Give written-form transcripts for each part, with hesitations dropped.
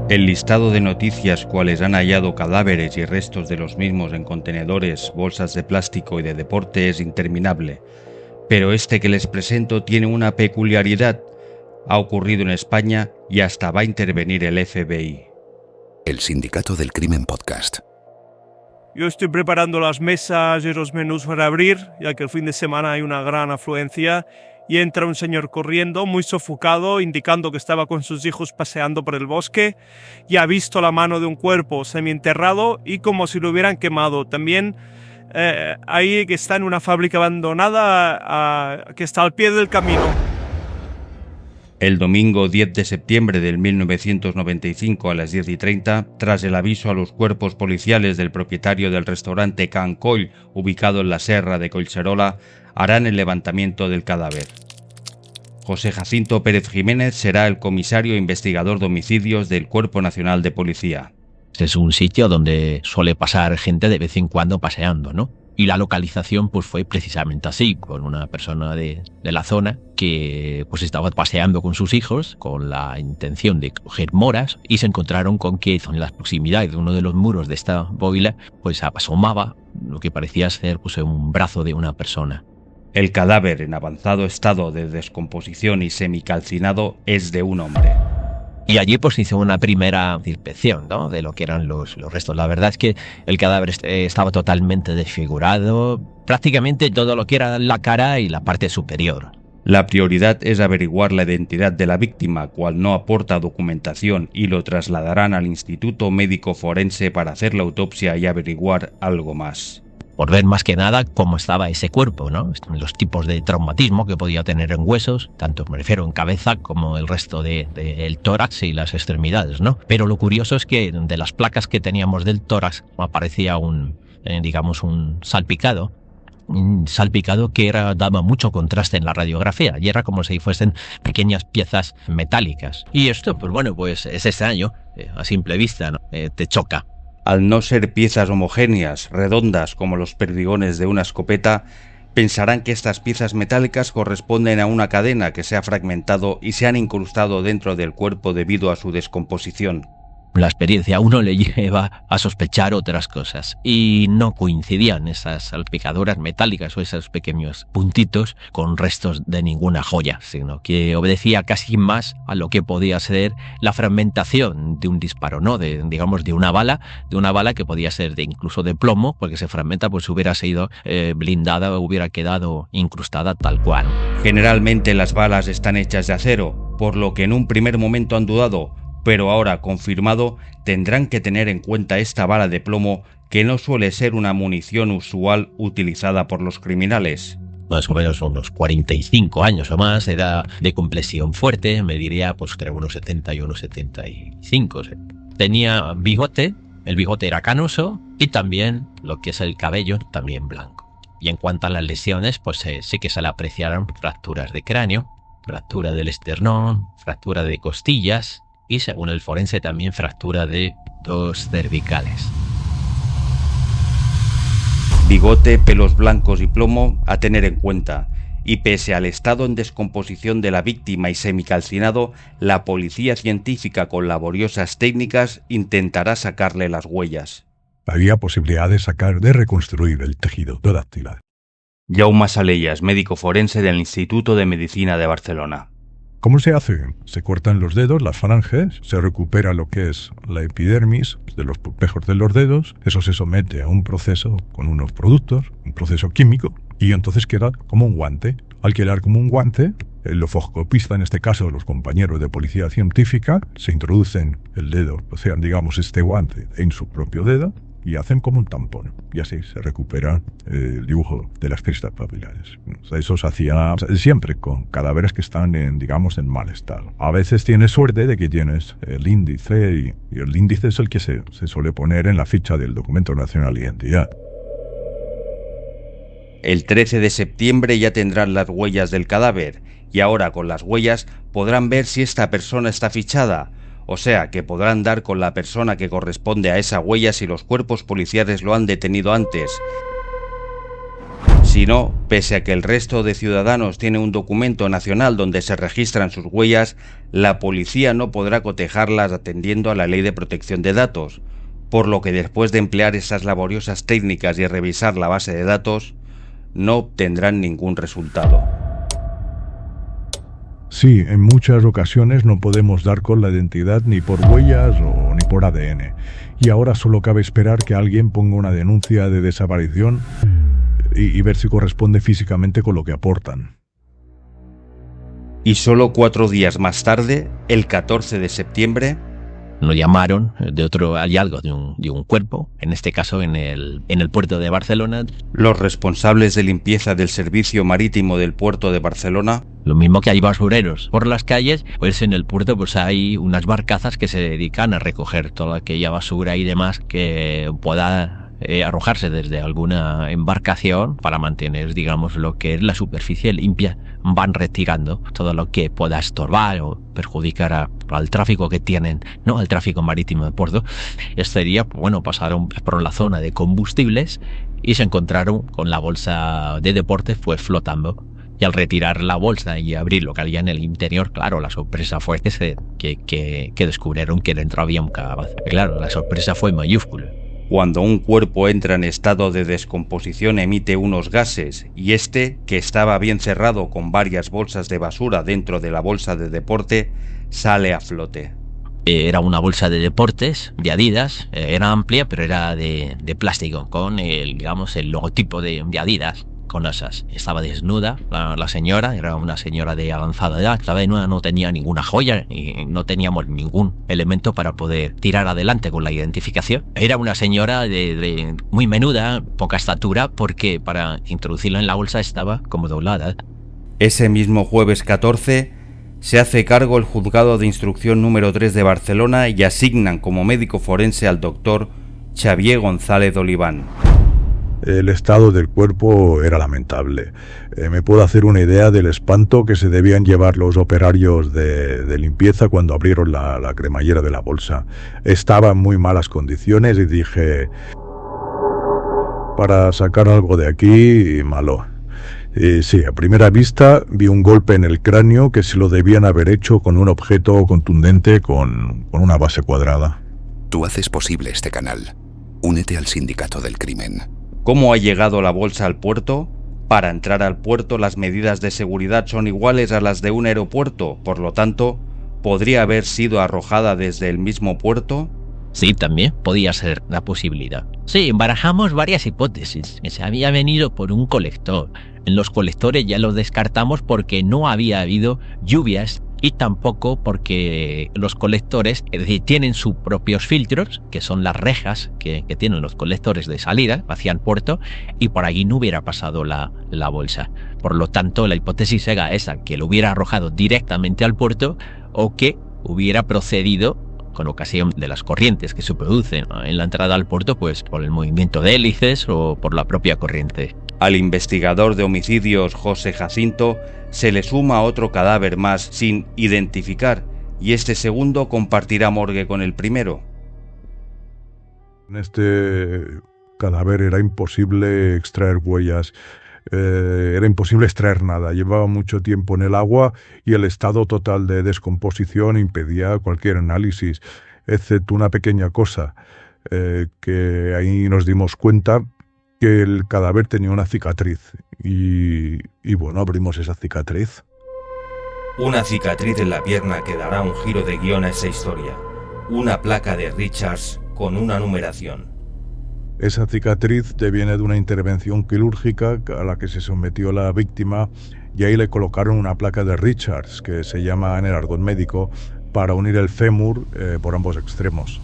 El listado de noticias cuales han hallado cadáveres y restos de los mismos en contenedores, bolsas de plástico y de deporte es interminable, pero este que les presento tiene una peculiaridad. Ha ocurrido en España y hasta va a intervenir el FBI. El Sindicato del Crimen Podcast. Yo estoy preparando las mesas y los menús para abrir, ya que el fin de semana hay una gran afluencia, y entra un señor corriendo, muy sofocado, indicando que estaba con sus hijos paseando por el bosque, y ha visto la mano de un cuerpo semienterrado y como si lo hubieran quemado. También ahí que está en una fábrica abandonada que está al pie del camino. El domingo 10 de septiembre de 1995 a las 10:30, tras el aviso a los cuerpos policiales del propietario del restaurante Can Coll, ubicado en la Serra de Collserola, harán el levantamiento del cadáver. José Jacinto Pérez Jiménez será el comisario investigador de homicidios del Cuerpo Nacional de Policía. Es un sitio donde suele pasar gente de vez en cuando paseando, ¿no? Y la localización pues fue precisamente así, con una persona de la zona que pues estaba paseando con sus hijos con la intención de coger moras y se encontraron con que en las proximidades de uno de los muros de esta boila pues asomaba lo que parecía ser pues un brazo de una persona. El cadáver en avanzado estado de descomposición y semicalcinado es de un hombre. Y allí pues hizo una primera inspección, ¿no?, de lo que eran los restos. La verdad es que el cadáver estaba totalmente desfigurado, prácticamente todo lo que era la cara y la parte superior. La prioridad es averiguar la identidad de la víctima, cual no aporta documentación, y lo trasladarán al Instituto Médico Forense para hacer la autopsia y averiguar algo más. Por ver más que nada cómo estaba ese cuerpo, ¿no? Los tipos de traumatismo que podía tener en huesos, tanto me refiero en cabeza como el resto del tórax y las extremidades, ¿no? Pero lo curioso es que de las placas que teníamos del tórax aparecía un salpicado. Un salpicado que daba mucho contraste en la radiografía y era como si fuesen pequeñas piezas metálicas. Y esto, pues bueno, pues es extraño, a simple vista, ¿no? Te choca. Al no ser piezas homogéneas, redondas como los perdigones de una escopeta, pensarán que estas piezas metálicas corresponden a una cadena que se ha fragmentado y se han incrustado dentro del cuerpo debido a su descomposición. La experiencia a uno le lleva a sospechar otras cosas y no coincidían esas salpicaduras metálicas o esos pequeños puntitos con restos de ninguna joya, sino que obedecía casi más a lo que podía ser la fragmentación de un disparo, ¿no? De una bala que podía ser incluso de plomo, porque se fragmenta, pues hubiera sido blindada o hubiera quedado incrustada tal cual. Generalmente las balas están hechas de acero, por lo que en un primer momento han dudado, pero ahora confirmado tendrán que tener en cuenta esta bala de plomo que no suele ser una munición usual utilizada por los criminales. Más o menos unos 45 años o más, edad de complexión fuerte, me diría pues entre unos 70 y unos 75. Tenía bigote, el bigote era canoso y también lo que es el cabello también blanco. Y en cuanto a las lesiones, pues sí que se le apreciaron fracturas de cráneo, fractura del esternón, fractura de costillas, y según el forense también fractura de 2 cervicales. Bigote, pelos blancos y plomo a tener en cuenta. Y pese al estado en descomposición de la víctima y semicalcinado, la policía científica con laboriosas técnicas intentará sacarle las huellas. Había posibilidad de reconstruir el tejido dactilar. Jaume Salellas, médico forense del Instituto de Medicina de Barcelona. ¿Cómo se hace? Se cortan los dedos, las falanges, se recupera lo que es la epidermis de los pulpejos de los dedos, eso se somete a un proceso con unos productos, un proceso químico, y entonces queda como un guante. Al quedar como un guante, el ofoscopista, en este caso los compañeros de policía científica, se introducen el dedo, o sea, digamos este guante en su propio dedo, y hacen como un tampón, y así se recupera el dibujo de las crestas papilares. O sea, eso se hacía siempre con cadáveres que están en mal estado. A veces tienes suerte de que tienes el índice, y el índice es el que se suele poner en la ficha del Documento Nacional de Identidad. El 13 de septiembre ya tendrán las huellas del cadáver, y ahora con las huellas podrán ver si esta persona está fichada. O sea, que podrán dar con la persona que corresponde a esa huella si los cuerpos policiales lo han detenido antes. Si no, pese a que el resto de ciudadanos tiene un documento nacional donde se registran sus huellas, la policía no podrá cotejarlas atendiendo a la Ley de Protección de Datos, por lo que después de emplear esas laboriosas técnicas y revisar la base de datos, no obtendrán ningún resultado. Sí, en muchas ocasiones no podemos dar con la identidad ni por huellas o ni por ADN. Y ahora solo cabe esperar que alguien ponga una denuncia de desaparición y ver si corresponde físicamente con lo que aportan. Y solo 4 días más tarde, el 14 de septiembre, nos llamaron de otro hallazgo de un cuerpo, en este caso en el puerto de Barcelona. Los responsables de limpieza del servicio marítimo del puerto de Barcelona. Lo mismo que hay basureros por las calles, pues en el puerto pues hay unas barcazas que se dedican a recoger toda aquella basura y demás que pueda arrojarse desde alguna embarcación para mantener, digamos, lo que es la superficie limpia. Van retirando todo lo que pueda estorbar o perjudicar al tráfico que tienen, ¿no? Al tráfico marítimo de puerto. Este día, bueno, pasaron por la zona de combustibles y se encontraron con la bolsa de deporte, fue flotando. Y al retirar la bolsa y abrir lo que había en el interior, claro, la sorpresa fue que descubrieron que dentro había un cadáver. Claro, la sorpresa fue mayúscula. Cuando un cuerpo entra en estado de descomposición emite unos gases y este, que estaba bien cerrado con varias bolsas de basura dentro de la bolsa de deporte, sale a flote. Era una bolsa de deportes de Adidas, era amplia pero era de plástico con el logotipo de Adidas. Con esas. Estaba desnuda la señora, era una señora de avanzada edad, estaba desnuda, no tenía ninguna joya y no teníamos ningún elemento para poder tirar adelante con la identificación. Era una señora de muy menuda, poca estatura, porque para introducirla en la bolsa estaba como doblada. Ese mismo jueves 14 se hace cargo el Juzgado de Instrucción número 3 de Barcelona y asignan como médico forense al doctor Xavier González Oliván. El estado del cuerpo era lamentable. Me puedo hacer una idea del espanto que se debían llevar los operarios de limpieza cuando abrieron la cremallera de la bolsa. Estaba en muy malas condiciones y dije, para sacar algo de aquí, malo. Sí, a primera vista vi un golpe en el cráneo que se lo debían haber hecho con un objeto contundente con una base cuadrada. Tú haces posible este canal. Únete al Sindicato del Crimen. ¿Cómo ha llegado la bolsa al puerto? Para entrar al puerto las medidas de seguridad son iguales a las de un aeropuerto, por lo tanto, ¿podría haber sido arrojada desde el mismo puerto? Sí, también podía ser la posibilidad. Sí, barajamos varias hipótesis. Se había venido por un colector. En los colectores ya los descartamos porque no había habido lluvias y tampoco porque los colectores tienen sus propios filtros, que son las rejas que tienen los colectores de salida hacia el puerto, y por allí no hubiera pasado la bolsa. Por lo tanto, la hipótesis era esa, que lo hubiera arrojado directamente al puerto o que hubiera procedido con ocasión de las corrientes que se producen en la entrada al puerto, pues por el movimiento de hélices o por la propia corriente. Al investigador de homicidios José Jacinto se le suma otro cadáver más sin identificar y este segundo compartirá morgue con el primero. En este cadáver era imposible extraer huellas, era imposible extraer nada, llevaba mucho tiempo en el agua y el estado total de descomposición impedía cualquier análisis, excepto una pequeña cosa, que ahí nos dimos cuenta que el cadáver tenía una cicatriz y bueno, abrimos esa cicatriz. Una cicatriz en la pierna que dará un giro de guión a esa historia. Una placa de Richards con una numeración. Esa cicatriz deviene de una intervención quirúrgica a la que se sometió la víctima y ahí le colocaron una placa de Richards, que se llama en el argot médico, para unir el fémur por ambos extremos.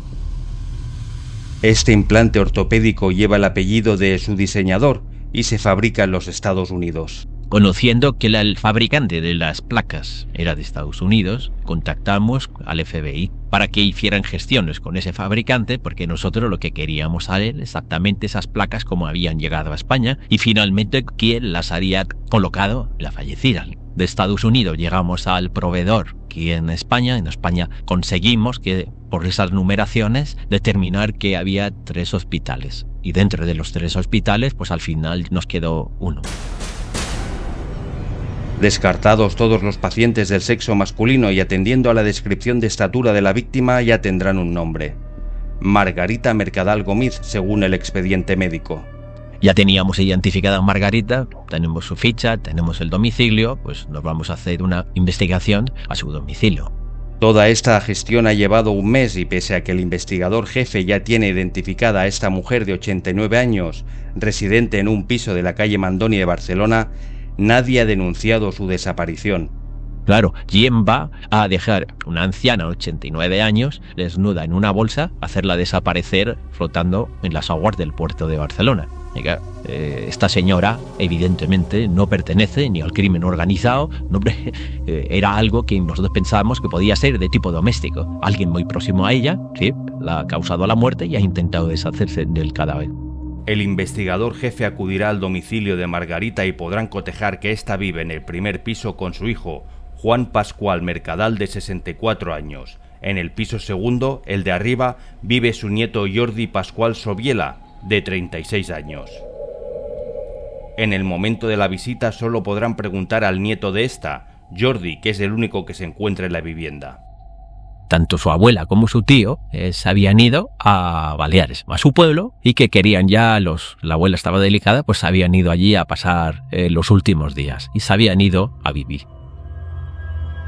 Este implante ortopédico lleva el apellido de su diseñador y se fabrica en los Estados Unidos. Conociendo que el fabricante de las placas era de Estados Unidos, contactamos al FBI para que hicieran gestiones con ese fabricante, porque nosotros lo que queríamos saber exactamente esas placas como habían llegado a España y finalmente quién las había colocado la fallecida. de Estados Unidos llegamos al proveedor aquí en España conseguimos que por esas numeraciones determinar que había 3 hospitales. Y dentro de los 3 hospitales, pues al final nos quedó uno. Descartados todos los pacientes del sexo masculino y atendiendo a la descripción de estatura de la víctima, ya tendrán un nombre: Margarita Mercadal Gómez, según el expediente médico. Ya teníamos identificada a Margarita, tenemos su ficha, tenemos el domicilio, pues nos vamos a hacer una investigación a su domicilio. Toda esta gestión ha llevado un mes y pese a que el investigador jefe ya tiene identificada a esta mujer de 89 años, residente en un piso de la calle Mandoni de Barcelona, nadie ha denunciado su desaparición. Claro, ¿quién va a dejar una anciana de 89 años desnuda en una bolsa, hacerla desaparecer flotando en las aguas del puerto de Barcelona? Esta señora evidentemente no pertenece ni al crimen organizado, era algo que nosotros pensábamos que podía ser de tipo doméstico. Alguien muy próximo a ella, sí, la ha causado la muerte y ha intentado deshacerse del cadáver. El investigador jefe acudirá al domicilio de Margarita y podrán cotejar que ésta vive en el primer piso con su hijo, Juan Pascual Mercadal, de 64 años. En el piso segundo, el de arriba, vive su nieto Jordi Pascual Sobiela, de 36 años. En el momento de la visita solo podrán preguntar al nieto de esta, Jordi, que es el único que se encuentra en la vivienda. Tanto su abuela como su tío se habían ido a Baleares, a su pueblo, y que querían ya, la abuela estaba delicada, pues habían ido allí a pasar los últimos días y se habían ido a vivir.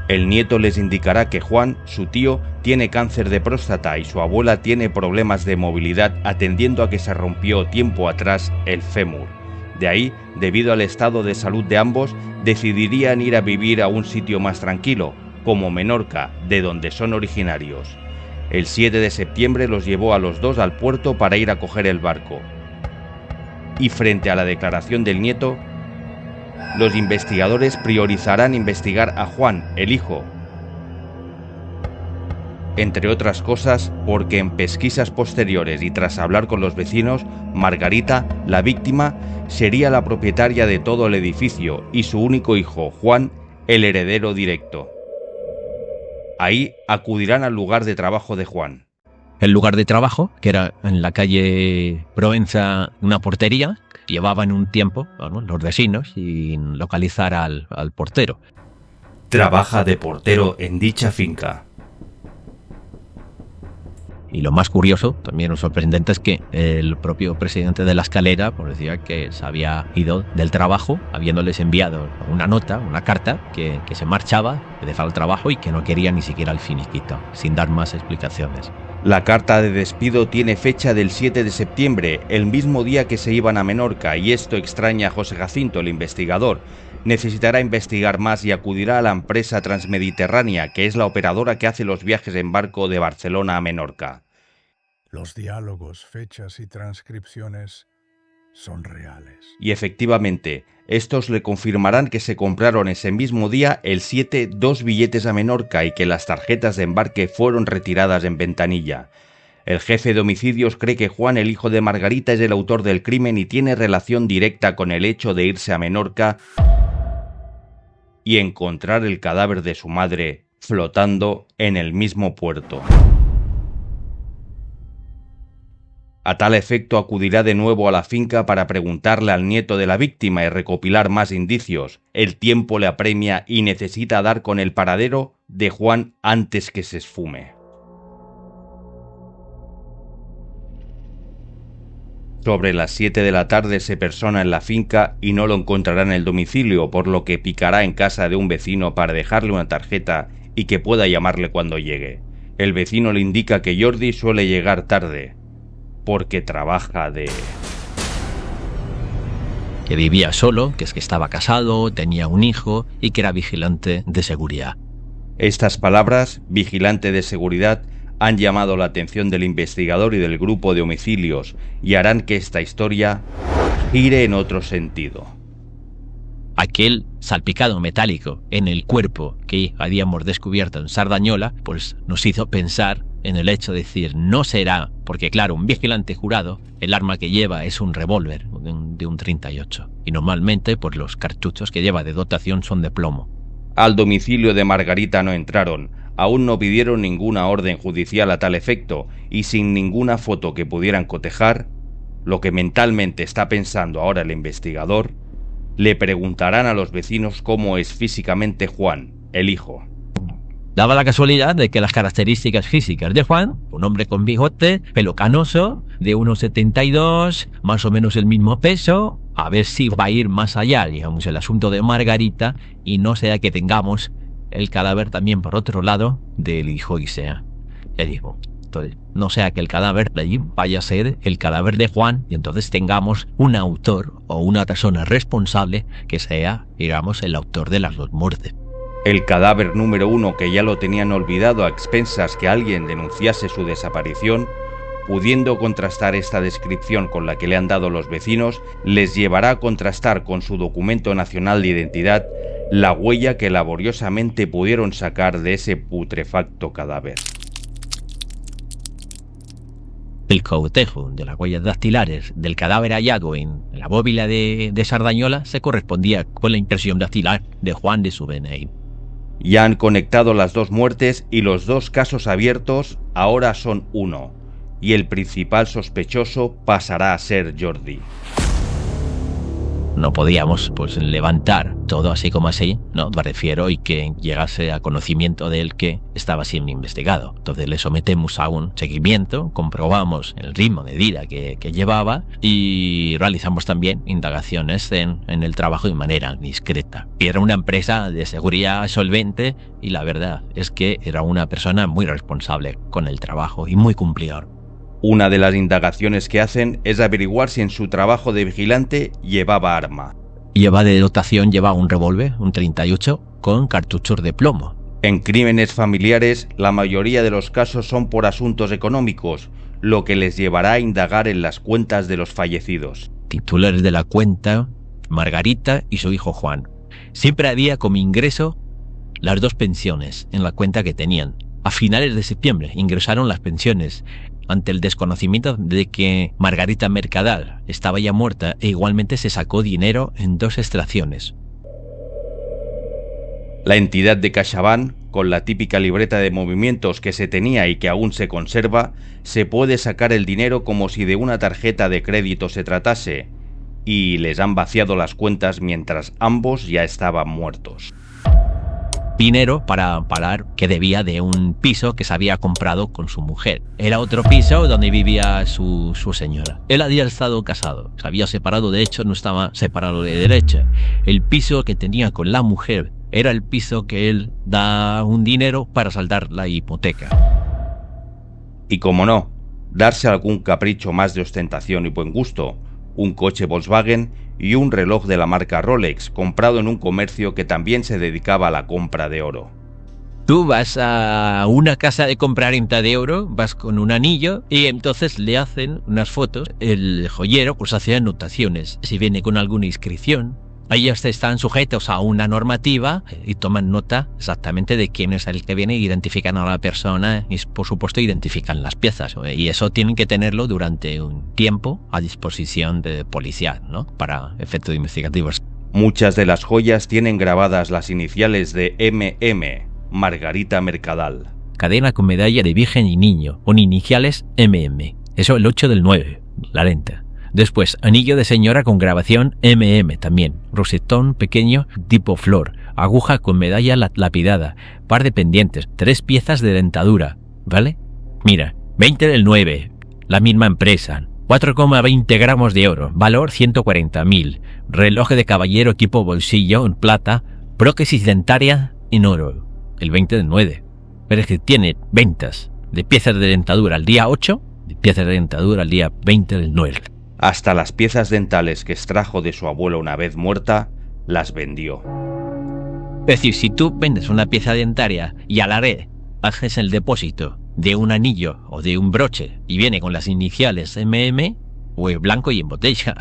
El nieto les indicará que Juan, su tío, tiene cáncer de próstata y su abuela tiene problemas de movilidad atendiendo a que se rompió tiempo atrás el fémur. De ahí, debido al estado de salud de ambos, decidirían ir a vivir a un sitio más tranquilo, como Menorca, de donde son originarios. El 7 de septiembre los llevó a los dos al puerto para ir a coger el barco. Y frente a la declaración del nieto, los investigadores priorizarán investigar a Juan, el hijo. Entre otras cosas, porque en pesquisas posteriores y tras hablar con los vecinos, Margarita, la víctima, sería la propietaria de todo el edificio y su único hijo, Juan, el heredero directo. Ahí acudirán al lugar de trabajo de Juan. El lugar de trabajo, que era en la calle Provenza, una portería, llevaban un tiempo, los vecinos, sin localizar al portero. Trabaja de portero en dicha finca. Y lo más curioso, también lo sorprendente, es que el propio presidente de La Escalera pues decía que se había ido del trabajo, habiéndoles enviado una nota, una carta, que se marchaba, que dejaba el trabajo y que no quería ni siquiera el finiquito, sin dar más explicaciones. La carta de despido tiene fecha del 7 de septiembre, el mismo día que se iban a Menorca, y esto extraña a José Jacinto, el investigador. Necesitará investigar más y acudirá a la empresa Transmediterránea, que es la operadora que hace los viajes en barco de Barcelona a Menorca. Los diálogos, fechas y transcripciones son reales. Y efectivamente, estos le confirmarán que se compraron ese mismo día, el 7, 2 billetes a Menorca y que las tarjetas de embarque fueron retiradas en ventanilla. El jefe de homicidios cree que Juan, el hijo de Margarita, es el autor del crimen y tiene relación directa con el hecho de irse a Menorca y encontrar el cadáver de su madre flotando en el mismo puerto. A tal efecto acudirá de nuevo a la finca para preguntarle al nieto de la víctima y recopilar más indicios. El tiempo le apremia y necesita dar con el paradero de Juan antes que se esfume. Sobre las 7 de la tarde se persona en la finca y no lo encontrará en el domicilio, por lo que picará en casa de un vecino para dejarle una tarjeta y que pueda llamarle cuando llegue. El vecino le indica que Jordi suele llegar tarde, porque trabaja de... que vivía solo, que estaba casado, tenía un hijo y que era vigilante de seguridad. Estas palabras, vigilante de seguridad, han llamado la atención del investigador y del grupo de homicidios y harán que esta historia gire en otro sentido. Aquel salpicado metálico en el cuerpo que habíamos descubierto en Sardañola, pues nos hizo pensar en el hecho de decir, no será, porque claro, un vigilante jurado, el arma que lleva es un revólver de un 38, y normalmente pues los cartuchos que lleva de dotación son de plomo. Al domicilio de Margarita no entraron, aún no pidieron ninguna orden judicial a tal efecto, y sin ninguna foto que pudieran cotejar, lo que mentalmente está pensando ahora el investigador, le preguntarán a los vecinos cómo es físicamente Juan, el hijo. Daba la casualidad de que las características físicas de Juan, un hombre con bigote, pelo canoso, de 1,72, más o menos el mismo peso, a ver si va a ir más allá, digamos, el asunto de Margarita, y no sea que tengamos el cadáver también por otro lado del hijo Isea. Le digo, entonces, no sea que el cadáver de allí vaya a ser el cadáver de Juan y entonces tengamos un autor o una persona responsable que sea, digamos, el autor de las dos muertes. El cadáver número 1, que ya lo tenían olvidado a expensas que alguien denunciase su desaparición, pudiendo contrastar esta descripción con la que le han dado los vecinos, les llevará a contrastar con su documento nacional de identidad la huella que laboriosamente pudieron sacar de ese putrefacto cadáver. El cotejo de las huellas dactilares del cadáver hallado en la bóvila de Sardañola se correspondía con la impresión dactilar de Juan de Subenein. Ya han conectado las dos muertes y los dos casos abiertos ahora son uno, y el principal sospechoso pasará a ser Jordi. No podíamos pues levantar todo así como así, no, me refiero, y que llegase a conocimiento de él que estaba siendo investigado. Entonces le sometemos a un seguimiento, comprobamos el ritmo de vida que llevaba y realizamos también indagaciones en el trabajo de manera discreta. Y era una empresa de seguridad solvente y la verdad es que era una persona muy responsable con el trabajo y muy cumplidor. Una de las indagaciones que hacen es averiguar si en su trabajo de vigilante llevaba arma. De dotación llevaba un revólver, un 38, con cartuchos de plomo. En crímenes familiares, la mayoría de los casos son por asuntos económicos, lo que les llevará a indagar en las cuentas de los fallecidos. Titulares de la cuenta, Margarita y su hijo Juan. Siempre había como ingreso las dos pensiones en la cuenta que tenían. A finales de septiembre ingresaron las pensiones. Ante el desconocimiento de que Margarita Mercadal estaba ya muerta e igualmente se sacó dinero en dos extracciones. La entidad de CaixaBank, con la típica libreta de movimientos que se tenía y que aún se conserva, se puede sacar el dinero como si de una tarjeta de crédito se tratase, y les han vaciado las cuentas mientras ambos ya estaban muertos. Dinero para pagar que debía de un piso que se había comprado con su mujer. Era otro piso donde vivía su señora. Él había estado casado, se había separado, de hecho no estaba separado de derecha. El piso que tenía con la mujer era el piso que él da un dinero para saldar la hipoteca. Y como no, darse algún capricho más de ostentación y buen gusto, un coche Volkswagen y un reloj de la marca Rolex, comprado en un comercio que también se dedicaba a la compra de oro. Tú vas a una casa de compraventa de oro, vas con un anillo y entonces le hacen unas fotos. El joyero pues hace anotaciones. Si viene con alguna inscripción, ellos están sujetos a una normativa y toman nota exactamente de quién es el que viene, identifican a la persona y por supuesto identifican las piezas. Y eso tienen que tenerlo durante un tiempo a disposición de policía, ¿no? Para efectos investigativos. Muchas de las joyas tienen grabadas las iniciales de MM, Margarita Mercadal. Cadena con medalla de virgen y niño, con iniciales MM. Eso el 8 del 9, la lenta. Después, anillo de señora con grabación MM también, rosetón pequeño tipo flor, aguja con medalla lapidada, par de pendientes, 3 piezas de dentadura, ¿vale? Mira, 20 del 9, la misma empresa, 4,20 gramos de oro, valor 140.000, reloj de caballero tipo bolsillo en plata, prótesis dentaria en oro, el 20 del 9. Pero es que tiene ventas de piezas de dentadura al día 8, de piezas de dentadura al día 20 del 9. Hasta las piezas dentales que extrajo de su abuela una vez muerta, las vendió. Es decir, si tú vendes una pieza dentaria y a la vez haces el depósito de un anillo o de un broche y viene con las iniciales MM, pues blanco y en botella.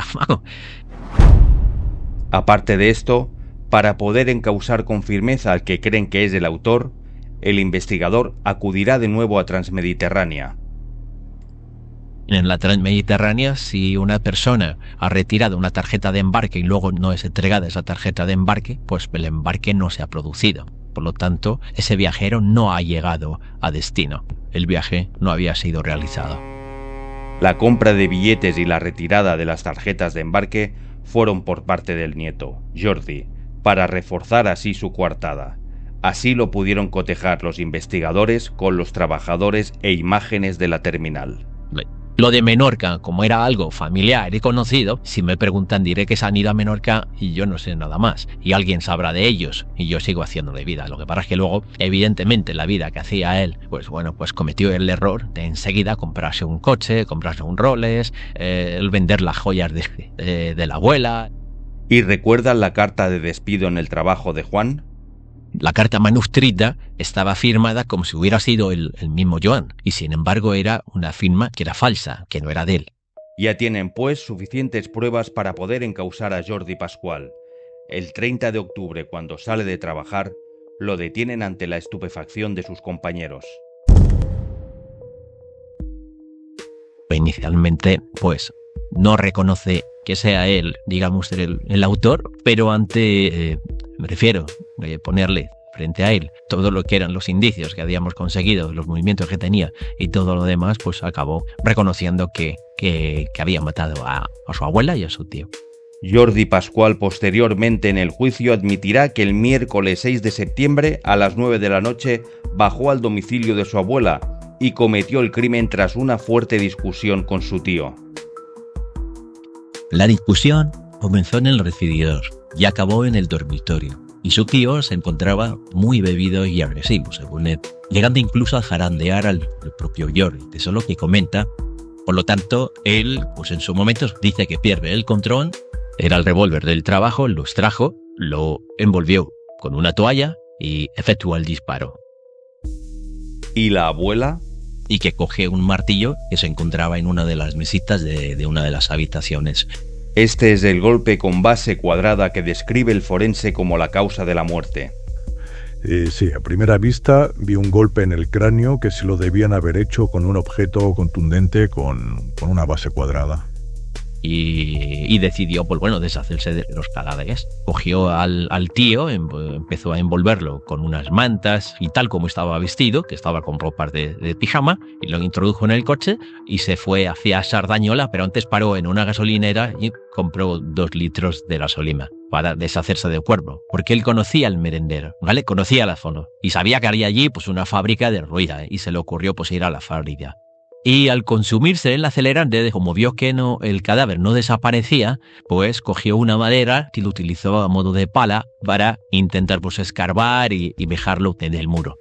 Aparte de esto, para poder encausar con firmeza al que creen que es el autor, el investigador acudirá de nuevo a Transmediterránea. En la Transmediterránea, si una persona ha retirado una tarjeta de embarque y luego no es entregada esa tarjeta de embarque, pues el embarque no se ha producido. Por lo tanto, ese viajero no ha llegado a destino. El viaje no había sido realizado. La compra de billetes y la retirada de las tarjetas de embarque fueron por parte del nieto, Jordi, para reforzar así su coartada. Así lo pudieron cotejar los investigadores con los trabajadores e imágenes de la terminal. Lo de Menorca, como era algo familiar y conocido, si me preguntan diré que se han ido a Menorca y yo no sé nada más. Y alguien sabrá de ellos y yo sigo haciendo de vida. Lo que pasa es que luego, evidentemente, la vida que hacía él, pues cometió el error de enseguida comprarse un coche, comprarse un Rolex, el vender las joyas de la abuela. ¿Y recuerdan la carta de despido en el trabajo de Juan? La carta manuscrita estaba firmada como si hubiera sido el mismo Joan, y sin embargo era una firma que era falsa, que no era de él. Ya tienen pues suficientes pruebas para poder encausar a Jordi Pascual. El 30 de octubre, cuando sale de trabajar, lo detienen ante la estupefacción de sus compañeros. Inicialmente, pues, no reconoce que sea él, digamos, el autor, pero ante, me refiero, ponerle frente a él todo lo que eran los indicios que habíamos conseguido, los movimientos que tenía y todo lo demás, pues acabó reconociendo que había matado a su abuela y a su tío. Jordi Pascual posteriormente en el juicio admitirá que el miércoles 6 de septiembre a las 9 de la noche bajó al domicilio de su abuela y cometió el crimen tras una fuerte discusión con su tío. La discusión comenzó en el recibidor y acabó en el dormitorio, y su tío se encontraba muy bebido y agresivo, según él, llegando incluso a zarandear al propio Jordi. Eso es lo que comenta. Por lo tanto, él, pues en su momento dice que pierde el control, era el revólver del trabajo, lo extrajo, lo envolvió con una toalla y efectuó el disparo. ¿Y la abuela? Y que coge un martillo que se encontraba en una de las mesitas de una de las habitaciones. Este es el golpe con base cuadrada que describe el forense como la causa de la muerte. Sí, a primera vista vi un golpe en el cráneo que se lo debían haber hecho con un objeto contundente con una base cuadrada. Y decidió, pues bueno, deshacerse de los cadáveres. Cogió al tío, empezó a envolverlo con unas mantas y tal como estaba vestido, que estaba con ropas de pijama, y lo introdujo en el coche y se fue hacia Sardañola, pero antes paró en una gasolinera y compró 2 litros de gasolina para deshacerse del cuerpo, porque él conocía el merendero, ¿vale? Conocía la zona y sabía que había allí pues una fábrica de ruida y se le ocurrió pues ir a la fábrica. Y al consumirse el acelerante, como vio que el cadáver no desaparecía, pues cogió una madera que lo utilizó a modo de pala para intentar pues escarbar y dejarlo en el muro.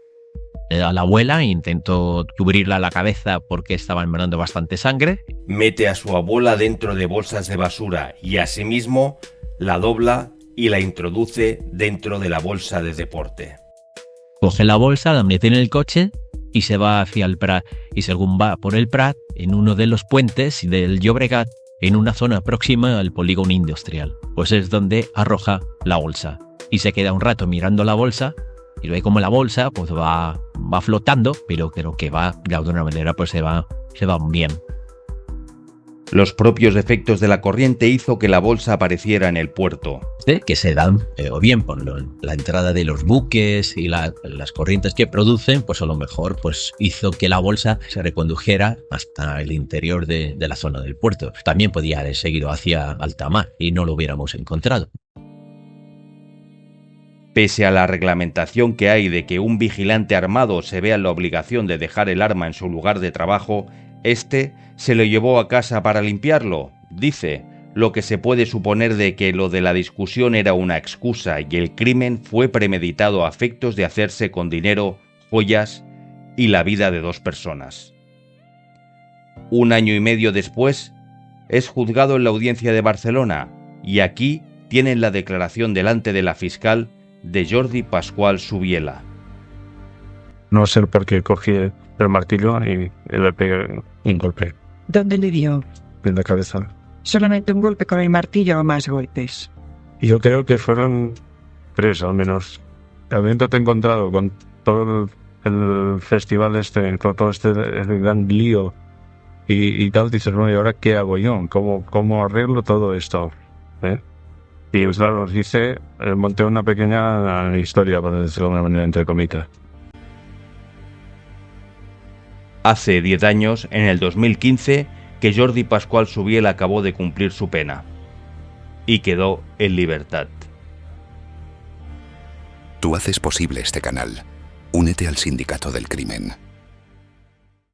A la abuela intentó cubrirla la cabeza porque estaba emanando bastante sangre. Mete a su abuela dentro de bolsas de basura y asimismo la dobla y la introduce dentro de la bolsa de deporte. Coge la bolsa, la mete en el coche y se va hacia el Prat, y según va por el Prat, en uno de los puentes del Llobregat, en una zona próxima al polígono industrial, pues es donde arroja la bolsa. Y se queda un rato mirando la bolsa, y ve como la bolsa pues va flotando, pero creo que va, de alguna manera, pues se va bien. Los propios efectos de la corriente hizo que la bolsa apareciera en el puerto. Que se dan o bien por la entrada de los buques y las corrientes que producen, pues a lo mejor pues hizo que la bolsa se recondujera hasta el interior de la zona del puerto. También podía haber seguido hacia alta mar y no lo hubiéramos encontrado. Pese a la reglamentación que hay de que un vigilante armado se vea en la obligación de dejar el arma en su lugar de trabajo, este se lo llevó a casa para limpiarlo, dice, lo que se puede suponer de que lo de la discusión era una excusa y el crimen fue premeditado a efectos de hacerse con dinero, joyas y la vida de 2 personas. 1 año y medio después, es juzgado en la audiencia de Barcelona y aquí tienen la declaración delante de la fiscal de Jordi Pascual Subiela. No sé por qué cogí el martillo y le pegué un golpe ¿Dónde le dio? en la cabeza. ¿Solamente un golpe con el martillo o más golpes? Y yo creo que fueron 3 al menos. Habiéndote encontrado con todo el festival con todo el gran lío y tal, dices, bueno, ¿y ahora qué hago yo? ¿Cómo arreglo todo esto? Y pues, claro, nos dice, monté una pequeña historia, para decirlo de una manera, entre comillas. Hace 10 años, en el 2015, que Jordi Pascual Subiel acabó de cumplir su pena y quedó en libertad. Tú haces posible este canal. Únete al Sindicato del Crimen.